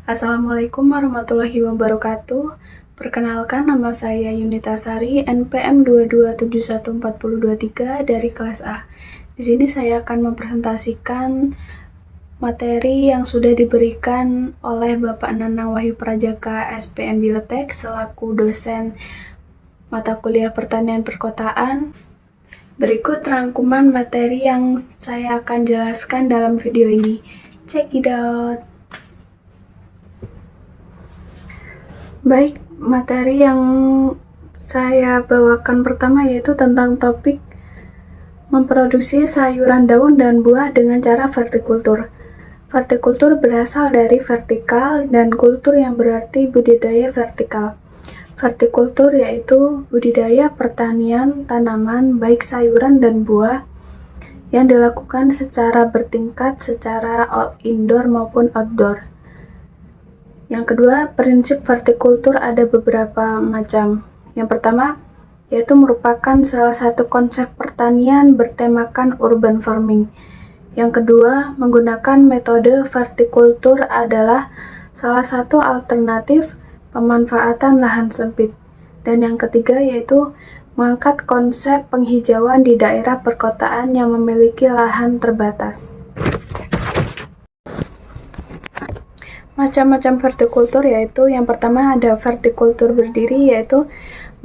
Assalamualaikum warahmatullahi wabarakatuh. Perkenalkan, nama saya Yunita Sari, NPM 22714023 dari kelas A. Di sini saya akan mempresentasikan materi yang sudah diberikan oleh Bapak Nanang Wahyu Prajaka, SPM Biotek, selaku dosen mata kuliah Pertanian Perkotaan. Berikut rangkuman materi yang saya akan jelaskan dalam video ini. Check it out! Baik, materi yang saya bawakan pertama yaitu tentang topik memproduksi sayuran daun dan buah dengan cara vertikultur. Vertikultur berasal dari vertikal dan kultur yang berarti budidaya vertikal. Vertikultur yaitu budidaya pertanian tanaman baik sayuran dan buah yang dilakukan secara bertingkat secara indoor maupun outdoor. Yang kedua, prinsip vertikultur ada beberapa macam. Yang pertama, yaitu merupakan salah satu konsep pertanian bertemakan urban farming. Yang kedua, menggunakan metode vertikultur adalah salah satu alternatif pemanfaatan lahan sempit. Dan yang ketiga, yaitu mengangkat konsep penghijauan di daerah perkotaan yang memiliki lahan terbatas. Macam-macam vertikultur yaitu yang pertama ada vertikultur berdiri, yaitu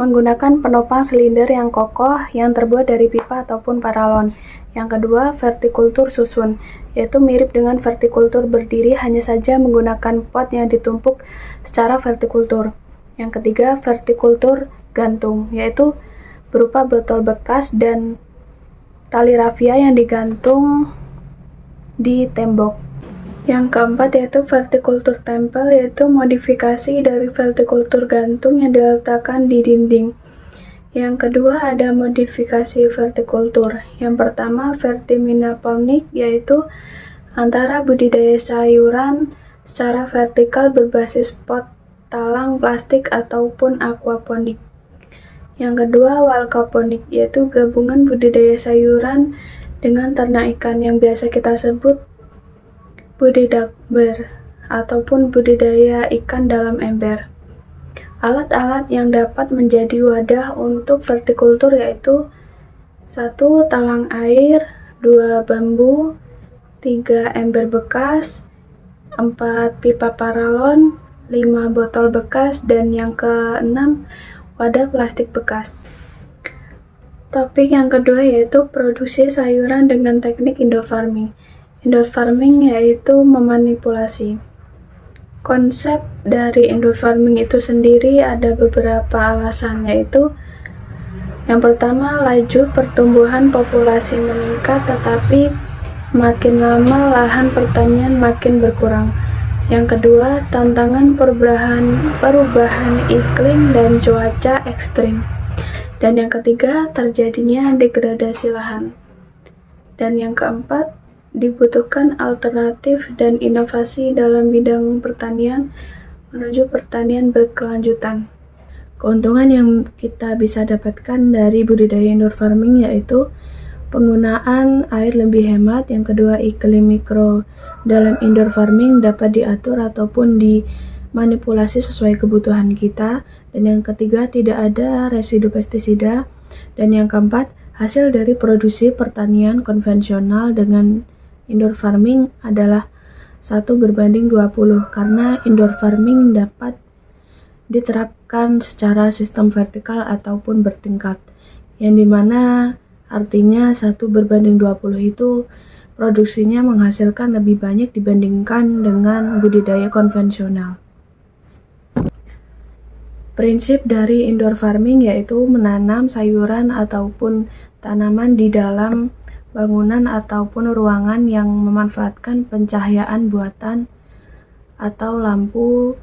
menggunakan penopang silinder yang kokoh yang terbuat dari pipa ataupun paralon. Yang kedua, vertikultur susun, yaitu mirip dengan vertikultur berdiri, hanya saja menggunakan pot yang ditumpuk secara vertikultur. Yang ketiga, vertikultur gantung, yaitu berupa botol bekas dan tali rafia yang digantung di tembok. Yang keempat yaitu vertikultur tempel, yaitu modifikasi dari vertikultur gantung yang diletakkan di dinding. Yang kedua ada modifikasi vertikultur. Yang pertama vertiminaponik, yaitu antara budidaya sayuran secara vertikal berbasis pot, talang, plastik ataupun aquaponik. Yang kedua walkaponik, yaitu gabungan budidaya sayuran dengan ternak ikan yang biasa kita sebut budidakber ataupun budidaya ikan dalam ember. Alat-alat yang dapat menjadi wadah untuk vertikultur yaitu 1. Talang air, 2. Bambu, 3. Ember bekas, 4. Pipa paralon, 5. Botol bekas, dan yang ke-6 wadah plastik bekas. Topik yang kedua yaitu produksi sayuran dengan teknik indoor farming. Indoor farming yaitu memanipulasi. Konsep dari indoor farming itu sendiri ada beberapa alasan, yaitu yang pertama, laju pertumbuhan populasi meningkat tetapi makin lama lahan pertanian makin berkurang. Yang kedua, tantangan perubahan iklim dan cuaca ekstrim. Dan yang ketiga, terjadinya degradasi lahan. Dan yang keempat, dibutuhkan alternatif dan inovasi dalam bidang pertanian menuju pertanian berkelanjutan. Keuntungan yang kita bisa dapatkan dari budidaya indoor farming yaitu penggunaan air lebih hemat. Yang kedua, iklim mikro dalam indoor farming dapat diatur ataupun dimanipulasi sesuai kebutuhan kita. Dan yang ketiga, tidak ada residu pestisida. Dan yang keempat, hasil dari produksi pertanian konvensional dengan indoor farming adalah 1:20 karena indoor farming dapat diterapkan secara sistem vertikal ataupun bertingkat, yang dimana artinya 1:20 itu produksinya menghasilkan lebih banyak dibandingkan dengan budidaya konvensional. Prinsip dari indoor farming yaitu menanam sayuran ataupun tanaman di dalam bangunan ataupun ruangan yang memanfaatkan pencahayaan buatan atau lampu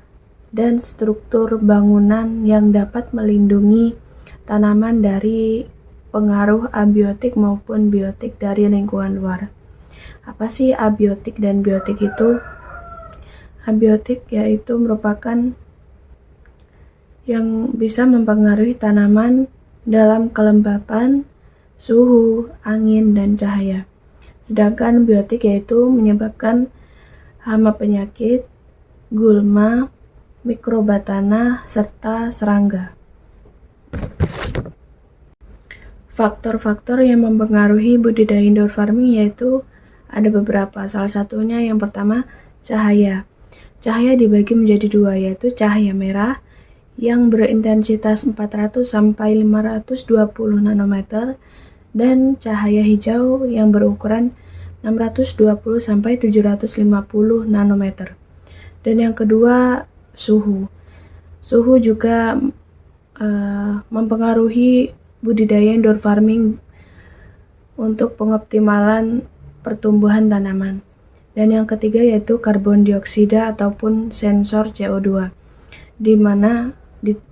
dan struktur bangunan yang dapat melindungi tanaman dari pengaruh abiotik maupun biotik dari lingkungan luar. Apa sih abiotik dan biotik itu? Abiotik yaitu merupakan yang bisa mempengaruhi tanaman dalam kelembapan, suhu, angin, dan cahaya. Sedangkan biotik yaitu menyebabkan hama penyakit, gulma, mikroba tanah, serta serangga. Faktor-faktor yang mempengaruhi budidaya indoor farming yaitu ada beberapa. Salah satunya yang pertama, cahaya. Cahaya dibagi menjadi dua, yaitu cahaya merah yang berintensitas 400 sampai 520 nanometer dan cahaya hijau yang berukuran 620 sampai 750 nanometer. Dan yang kedua, suhu. Suhu juga mempengaruhi budidaya indoor farming untuk pengoptimalan pertumbuhan tanaman. Dan yang ketiga yaitu karbon dioksida ataupun sensor CO2, di mana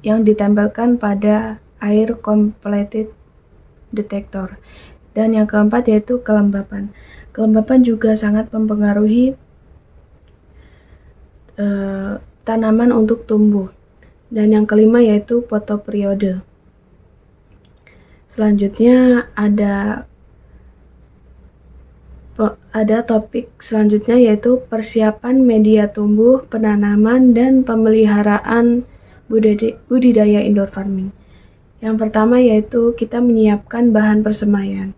yang ditempelkan pada air completed detector. Dan yang keempat yaitu kelembapan. Kelembapan juga sangat mempengaruhi tanaman untuk tumbuh. Dan yang kelima yaitu fotoperiode. Selanjutnya ada topik selanjutnya yaitu persiapan media tumbuh, penanaman, dan pemeliharaan budidaya indoor farming. Yang pertama yaitu kita menyiapkan bahan persemaian.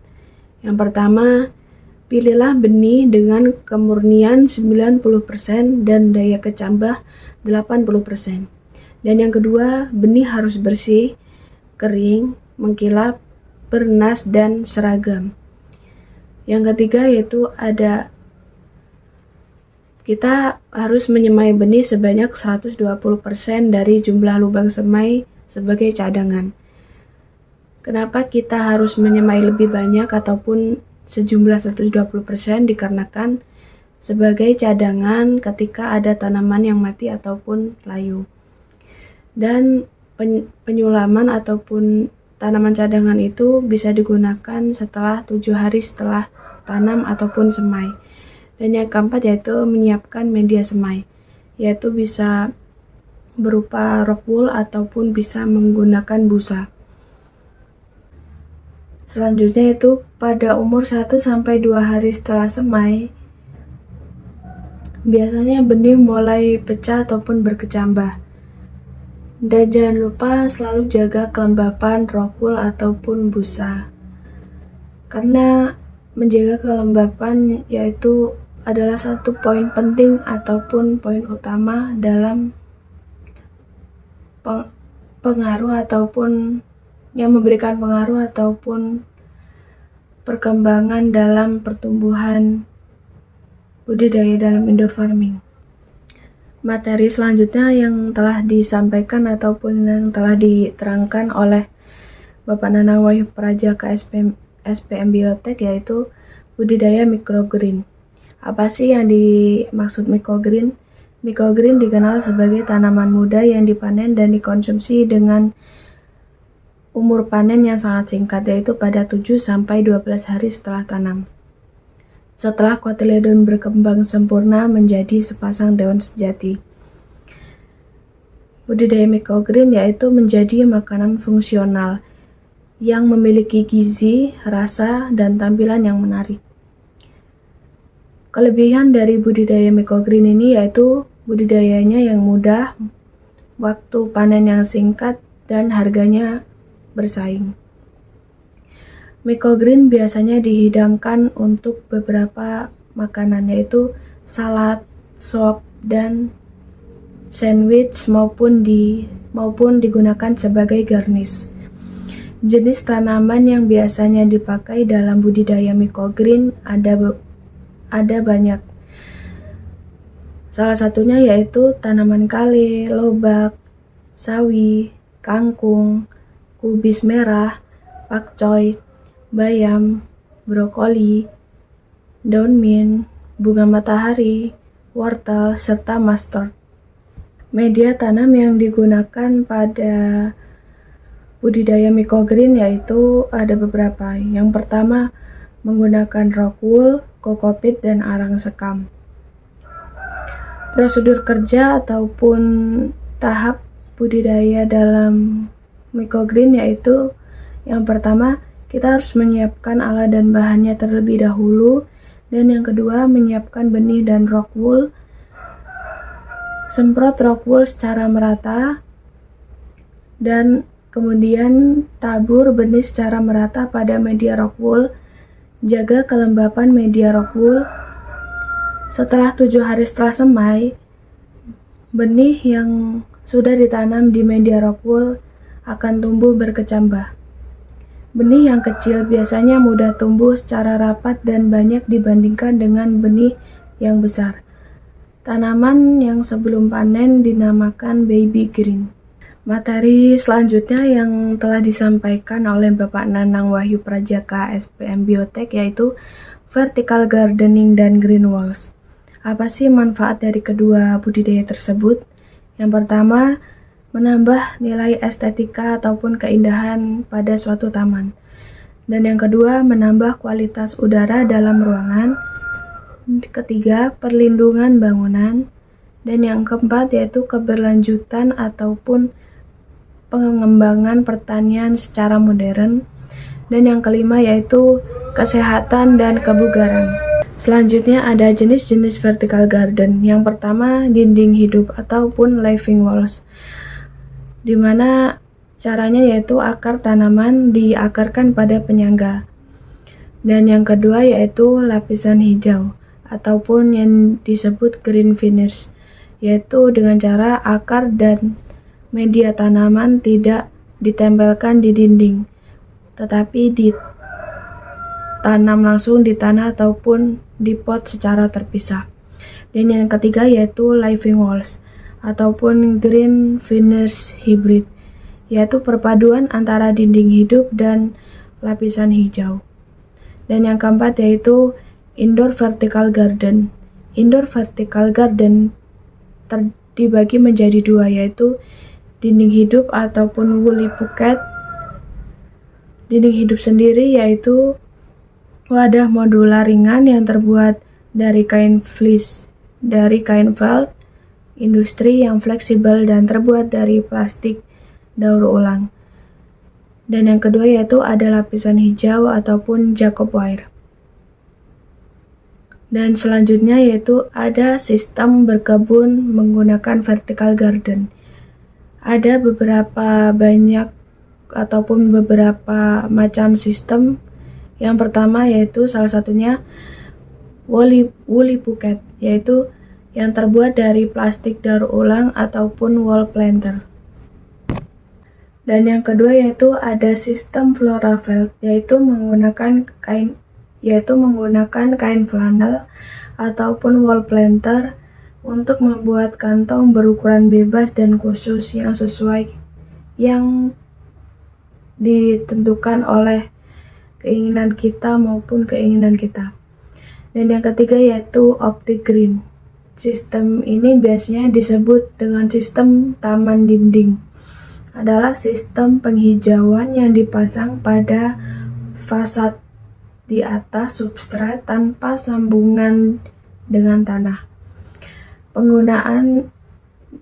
Yang pertama, pilihlah benih dengan kemurnian 90% dan daya kecambah 80%. Dan yang kedua, benih harus bersih, kering, mengkilap, bernas, dan seragam. Yang ketiga yaitu kita harus menyemai benih sebanyak 120% dari jumlah lubang semai sebagai cadangan. Kenapa kita harus menyemai lebih banyak ataupun sejumlah 120%? Dikarenakan sebagai cadangan ketika ada tanaman yang mati ataupun layu. Dan penyulaman ataupun tanaman cadangan itu bisa digunakan setelah 7 hari setelah tanam ataupun semai. Dan yang keempat yaitu menyiapkan media semai, yaitu bisa berupa rock wool ataupun bisa menggunakan busa. Selanjutnya itu pada umur 1-2 hari setelah semai, biasanya benih mulai pecah ataupun berkecambah. Dan jangan lupa selalu jaga kelembapan rock wool ataupun busa. Karena menjaga kelembapan yaitu adalah satu poin penting ataupun poin utama dalam pengaruh ataupun yang memberikan pengaruh ataupun perkembangan dalam pertumbuhan budidaya dalam indoor farming. Materi selanjutnya yang telah disampaikan ataupun yang telah diterangkan oleh Bapak Nanang Wahyu Prajaka SPM Biotek yaitu budidaya microgreen. Apa sih yang dimaksud microgreen? Microgreen dikenal sebagai tanaman muda yang dipanen dan dikonsumsi dengan umur panen yang sangat singkat, yaitu pada 7-12 hari setelah tanam. Setelah kotiledon berkembang sempurna menjadi sepasang daun sejati. Budidaya microgreen yaitu menjadi makanan fungsional yang memiliki gizi, rasa, dan tampilan yang menarik. Kelebihan dari budidaya microgreen ini yaitu budidayanya yang mudah, waktu panen yang singkat, dan harganya bersaing. Microgreen biasanya dihidangkan untuk beberapa makanan yaitu salad, sop, dan sandwich maupun digunakan sebagai garnish. Jenis tanaman yang biasanya dipakai dalam budidaya microgreen ada banyak. Salah satunya yaitu tanaman kale, lobak, sawi, kangkung, kubis merah, pakcoy, bayam, brokoli, daun mint, bunga matahari, wortel, serta mustard. Media tanam yang digunakan pada budidaya microgreen yaitu ada beberapa. Yang pertama, menggunakan rock wool, kokopit, dan arang sekam. Prosedur kerja ataupun tahap budidaya dalam microgreen yaitu yang pertama, kita harus menyiapkan alat dan bahannya terlebih dahulu, dan yang kedua menyiapkan benih dan rock wool. semprot rock wool secara merata, dan kemudian tabur benih secara merata pada media rock wool. Jaga kelembapan media rock wool. Setelah 7 hari setelah semai, benih yang sudah ditanam di media rock wool akan tumbuh berkecambah. Benih yang kecil biasanya mudah tumbuh secara rapat dan banyak dibandingkan dengan benih yang besar. Tanaman yang sebelum panen dinamakan baby green. Materi selanjutnya yang telah disampaikan oleh Bapak Nanang Wahyu Prajaka SPM Biotek yaitu vertical gardening dan green walls. Apa sih manfaat dari kedua budidaya tersebut? Yang pertama, menambah nilai estetika ataupun keindahan pada suatu taman. Dan yang kedua, menambah kualitas udara dalam ruangan. Ketiga, perlindungan bangunan. Dan yang keempat yaitu keberlanjutan ataupun pengembangan pertanian secara modern. Dan yang kelima yaitu kesehatan dan kebugaran. Selanjutnya ada jenis-jenis vertical garden. Yang pertama, dinding hidup ataupun living walls, di mana caranya yaitu akar tanaman diakarkan pada penyangga. Dan yang kedua yaitu lapisan hijau ataupun yang disebut green finish, yaitu dengan cara akar dan media tanaman tidak ditempelkan di dinding, tetapi ditanam langsung di tanah ataupun di pot secara terpisah. Dan yang ketiga yaitu living walls ataupun green finish hybrid, yaitu perpaduan antara dinding hidup dan lapisan hijau. Dan yang keempat yaitu indoor vertical garden. Indoor vertical garden dibagi menjadi dua, yaitu dinding hidup ataupun woolly bucket. Dinding hidup sendiri yaitu wadah modular ringan yang terbuat dari kain fleece, dari kain felt, industri yang fleksibel dan terbuat dari plastik daur ulang. Dan yang kedua yaitu ada lapisan hijau ataupun Jacob wire. Dan selanjutnya yaitu ada sistem berkebun menggunakan vertical garden. Ada beberapa macam sistem. Yang pertama yaitu salah satunya woolly bucket, yaitu yang terbuat dari plastik daur ulang ataupun wall planter. Dan yang kedua yaitu ada sistem flora felt, yaitu menggunakan kain flanel ataupun wall planter untuk membuat kantong berukuran bebas dan khusus yang sesuai yang ditentukan oleh keinginan kita maupun keinginan kita. Dan yang ketiga yaitu optic green. Sistem ini biasanya disebut dengan sistem taman dinding. Adalah sistem penghijauan yang dipasang pada fasad di atas substrat tanpa sambungan dengan tanah. Penggunaan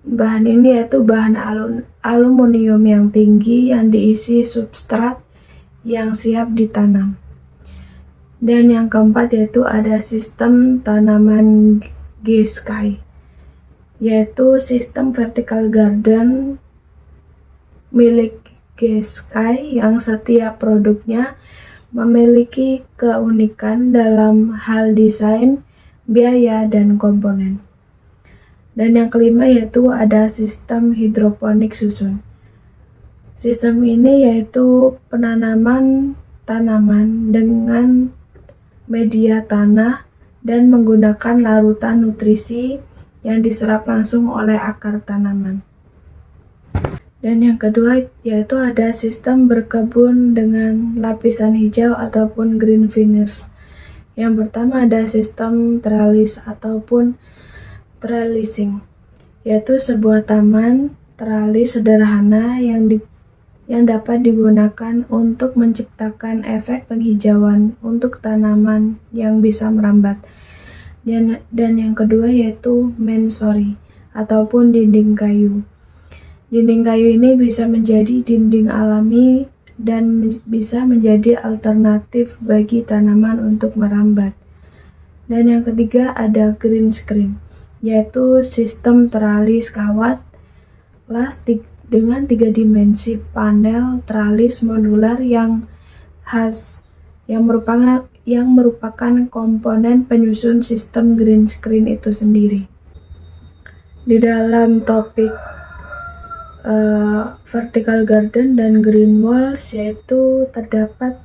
bahan ini yaitu bahan aluminium yang tinggi yang diisi substrat yang siap ditanam. Dan yang keempat yaitu ada sistem tanaman G-Sky, yaitu sistem vertical garden milik G-Sky yang setiap produknya memiliki keunikan dalam hal desain, biaya, dan komponen. Dan yang kelima yaitu ada sistem hidroponik susun. Sistem ini yaitu penanaman tanaman dengan media tanah dan menggunakan larutan nutrisi yang diserap langsung oleh akar tanaman. Dan yang kedua yaitu ada sistem berkebun dengan lapisan hijau ataupun green finish. Yang pertama ada sistem trellis ataupun trellising, yaitu sebuah taman teralis sederhana yang dapat digunakan untuk menciptakan efek penghijauan untuk tanaman yang bisa merambat. Dan yang kedua yaitu masonry ataupun dinding kayu. Dinding kayu ini bisa menjadi dinding alami dan bisa menjadi alternatif bagi tanaman untuk merambat. Dan yang ketiga ada green screen. yaitu sistem teralis kawat las dengan 3 dimensi panel teralis modular yang khas yang merupakan komponen penyusun sistem green screen itu sendiri. Di dalam topik vertical garden dan green walls yaitu terdapat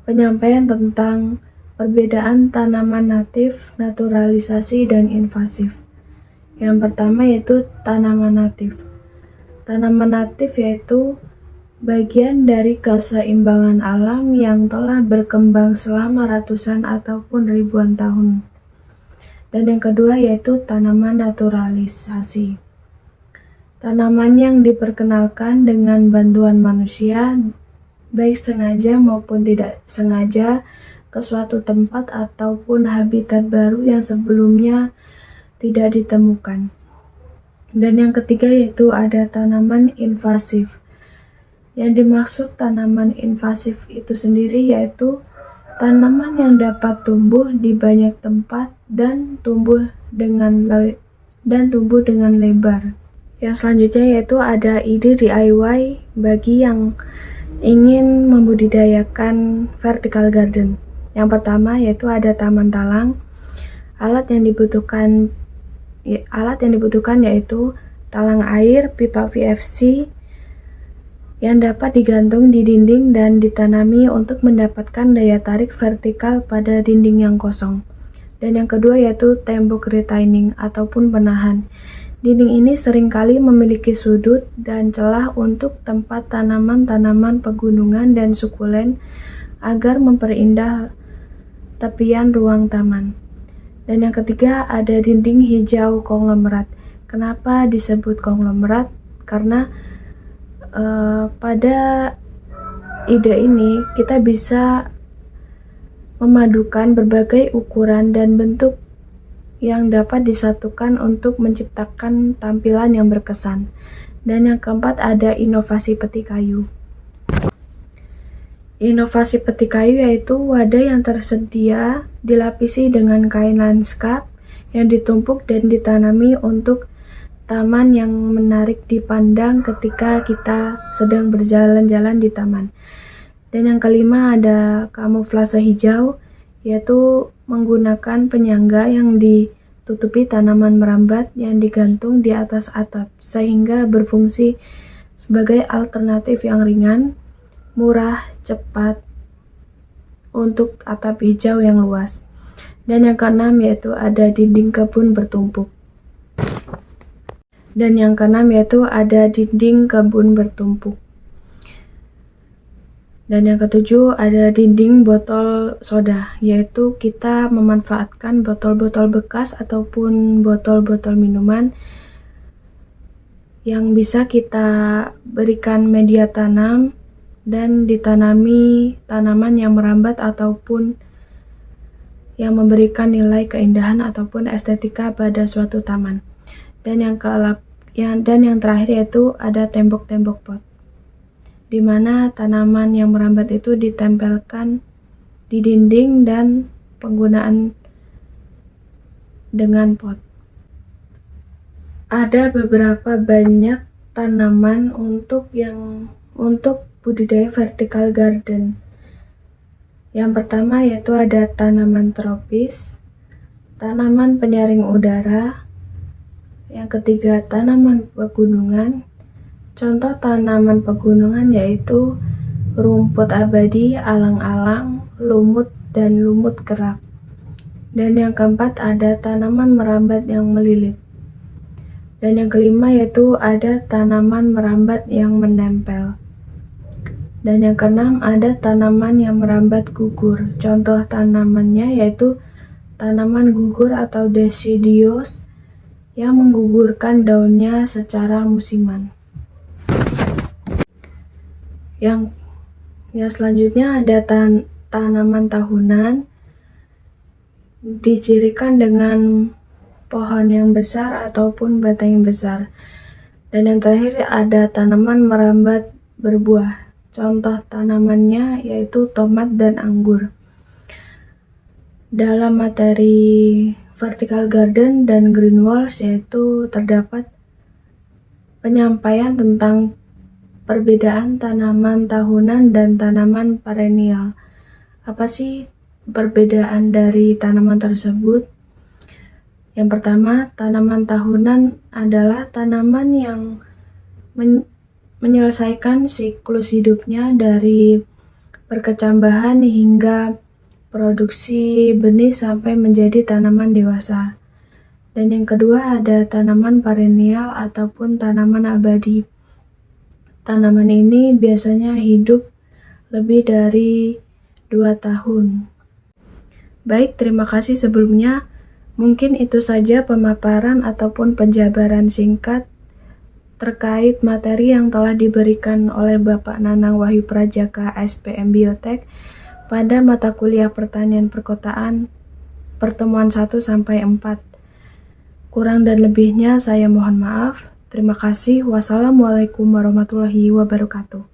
penyampaian tentang perbedaan tanaman natif, naturalisasi, dan invasif. Yang pertama yaitu tanaman natif. Tanaman natif yaitu bagian dari keseimbangan alam yang telah berkembang selama ratusan ataupun ribuan tahun. Dan yang kedua yaitu tanaman naturalisasi. Tanaman yang diperkenalkan dengan bantuan manusia, baik sengaja maupun tidak sengaja, ke suatu tempat ataupun habitat baru yang sebelumnya tidak ditemukan. Dan yang ketiga yaitu ada tanaman invasif. Yang dimaksud tanaman invasif itu sendiri yaitu tanaman yang dapat tumbuh di banyak tempat dan tumbuh dengan lebar. Yang selanjutnya yaitu ada ide DIY bagi yang ingin membudidayakan vertical garden. Yang pertama yaitu ada taman talang. Alat yang dibutuhkan yaitu talang air, pipa PVC yang dapat digantung di dinding dan ditanami untuk mendapatkan daya tarik vertikal pada dinding yang kosong. Dan yang kedua yaitu tembok retaining ataupun penahan. Dinding ini seringkali memiliki sudut dan celah untuk tempat tanaman-tanaman pegunungan dan sukulen agar memperindah tepian ruang taman. Dan yang ketiga ada dinding hijau konglomerat. Kenapa disebut konglomerat? Karena pada ide ini kita bisa memadukan berbagai ukuran dan bentuk yang dapat disatukan untuk menciptakan tampilan yang berkesan. Dan yang keempat ada inovasi peti kayu. Inovasi peti kayu yaitu wadah yang tersedia dilapisi dengan kain lanskap yang ditumpuk dan ditanami untuk taman yang menarik dipandang ketika kita sedang berjalan-jalan di taman. Dan yang kelima ada kamuflase hijau, yaitu menggunakan penyangga yang ditutupi tanaman merambat yang digantung di atas atap, sehingga berfungsi sebagai alternatif yang ringan, murah, cepat untuk atap hijau yang luas. Dan yang keenam yaitu ada dinding kebun bertumpuk. Dan yang keenam yaitu ada dinding kebun bertumpuk. Dan yang ketujuh ada dinding botol soda, yaitu kita memanfaatkan botol-botol bekas ataupun botol-botol minuman yang bisa kita berikan media tanam dan ditanami tanaman yang merambat ataupun yang memberikan nilai keindahan ataupun estetika pada suatu taman. Dan yang terakhir yaitu ada tembok-tembok pot, di mana tanaman yang merambat itu ditempelkan di dinding dan penggunaan dengan pot. Ada beberapa banyak tanaman untuk budidaya vertical garden. Yang pertama yaitu ada tanaman tropis, tanaman penyaring udara. Yang ketiga tanaman pegunungan. Contoh tanaman pegunungan yaitu rumput abadi, alang-alang, lumut, dan lumut kerak. Dan yang keempat ada tanaman merambat yang melilit. Dan yang kelima yaitu ada tanaman merambat yang menempel. Dan yang keenam ada tanaman yang merambat gugur. Contoh tanamannya yaitu tanaman gugur atau deciduous yang menggugurkan daunnya secara musiman. Yang selanjutnya ada tanaman tahunan, dicirikan dengan pohon yang besar ataupun batang yang besar. Dan yang terakhir ada tanaman merambat berbuah. Contoh tanamannya yaitu tomat dan anggur. Dalam materi vertical garden dan green walls, yaitu terdapat penyampaian tentang perbedaan tanaman tahunan dan tanaman perennial. Apa sih perbedaan dari tanaman tersebut? Yang pertama, tanaman tahunan adalah tanaman yang menyelesaikan siklus hidupnya dari perkecambahan hingga produksi benih sampai menjadi tanaman dewasa. Dan yang kedua ada tanaman perennial ataupun tanaman abadi. Tanaman ini biasanya hidup lebih dari 2 tahun. Baik, terima kasih sebelumnya. Mungkin itu saja pemaparan ataupun penjabaran singkat terkait materi yang telah diberikan oleh Bapak Nanang Wahyu Prajaka SPM Biotek pada mata kuliah Pertanian Perkotaan pertemuan 1-4. Kurang dan lebihnya saya mohon maaf. Terima kasih. Wassalamualaikum warahmatullahi wabarakatuh.